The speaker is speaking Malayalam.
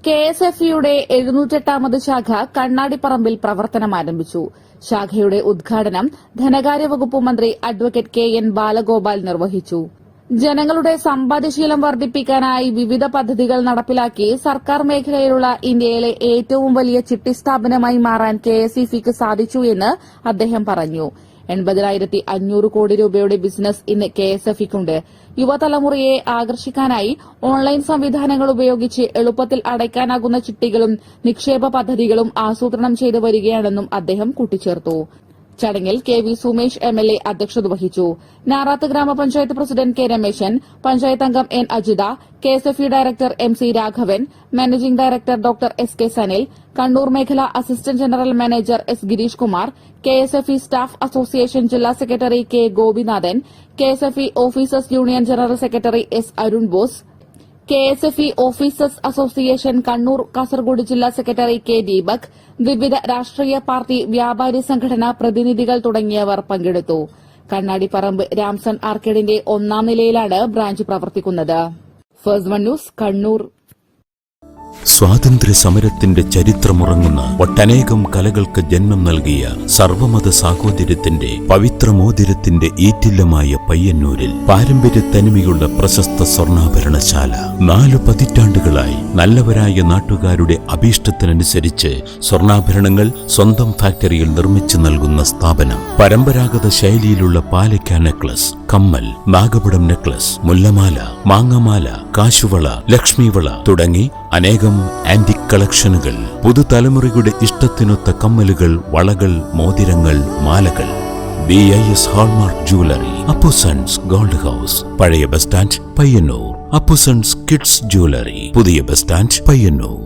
KSFEയുടെ 708ാമത് ശാഖ കണ്ണാടിപ്പറമ്പിൽ പ്രവർത്തനം ആരംഭിച്ചു. ശാഖയുടെ ഉദ്ഘാടനം ധനകാര്യ വകുപ്പ് മന്ത്രി അഡ്വക്കേറ്റ് KN ബാലഗോപാൽ നിർവഹിച്ചു. ജനങ്ങളുടെ സമ്പാദ്യശീലം വർദ്ധിപ്പിക്കാനായി വിവിധ പദ്ധതികൾ നടപ്പിലാക്കി സർക്കാർ മേഖലയിലുള്ള ഇന്ത്യയിലെ ഏറ്റവും വലിയ ചിട്ടി സ്ഥാപനമായി മാറാൻ KSEFEക്ക് സാധിച്ചു എന്ന് അദ്ദേഹം പറഞ്ഞു. 80,500 കോടി രൂപയുടെ ബിസിനസ് ഇന്ന് KSEFEക്കുണ്ട്. യുവതലമുറയെ ആകർഷിക്കാനായി ഓൺലൈൻ സംവിധാനങ്ങൾ ഉപയോഗിച്ച് എളുപ്പത്തിൽ അടയ്ക്കാനാകുന്ന ചിട്ടികളും നിക്ഷേപ പദ്ധതികളും ആസൂത്രണം ചെയ്തു വരികയാണെന്നും അദ്ദേഹം കൂട്ടിച്ചേർത്തു. ചടങ്ങിൽ KV സുമേഷ് MLA അധ്യക്ഷത വഹിച്ചു. നാറാത്ത് ഗ്രാമപഞ്ചായത്ത് പ്രസിഡന്റ് K രമേശൻ, പഞ്ചായത്ത് അംഗം N Ajitha, KSFE director MC Raghavan, managing director doctor SK Sanil, Kannur മേഖല assistant general manager S Girish Kumar, KSFE staff association ജില്ലാ secretary K Gopinathan, KSFE officers union general secretary S Arun Bose, KSFE officers association Kannur Kasaragod ജില്ലാ സെക്രട്ടറി K ദീപക്, വിവിധ രാഷ്ട്രീയ പാർട്ടി വ്യാപാരി സംഘടനാ പ്രതിനിധികൾ തുടങ്ങിയവർ പങ്കെടുത്തു. കണ്ണാടിപ്പറമ്പ് രാംസൺ ആർക്കേഡിന്റെ 1ാം നിലയിലാണ് ബ്രാഞ്ച് പ്രവർത്തിക്കുന്നത്. First one news, Kannur. സ്വാതന്ത്ര്യ സമരത്തിന്റെ ചരിത്രമുറങ്ങുന്ന ഒട്ടനേകം കലകൾക്ക് ജന്മം നൽകിയ സർവമത സാഹോദര്യത്തിന്റെ പവിത്രമോതിരത്തിന്റെ ഈറ്റില്ലമായ പയ്യന്നൂരിൽ പാരമ്പര്യ തനിമയുള്ള പ്രശസ്ത സ്വർണ്ണാഭരണശാല 4 പതിറ്റാണ്ടുകളായി നല്ലവരായ നാട്ടുകാരുടെ അഭീഷ്ടത്തിനനുസരിച്ച് സ്വർണ്ണാഭരണങ്ങൾ സ്വന്തം ഫാക്ടറിയിൽ നിർമ്മിച്ചു നൽകുന്ന സ്ഥാപനം. പരമ്പരാഗത ശൈലിയിലുള്ള പാലക്ക നെക്ലസ്, കമ്മൽ, നാഗപടം നെക്ലസ്, മുല്ലമാല, മാങ്ങമാല, കാശുവള, ലക്ഷ്മിവള തുടങ്ങി അനേകം ആന്റിക് കളക്ഷനുകൾ, പുതുതലമുറയുടെ ഇഷ്ടത്തിനൊത്ത കമ്മലുകൾ, വളകൾ, മോതിരങ്ങൾ, മാലകൾ. BIS hallmark jewellery, Appusons gold house, പഴയ bus stand Payyanur. Appusons kids jewellery, പുതിയ ബസ് സ്റ്റാൻഡ് പയ്യന്നൂർ.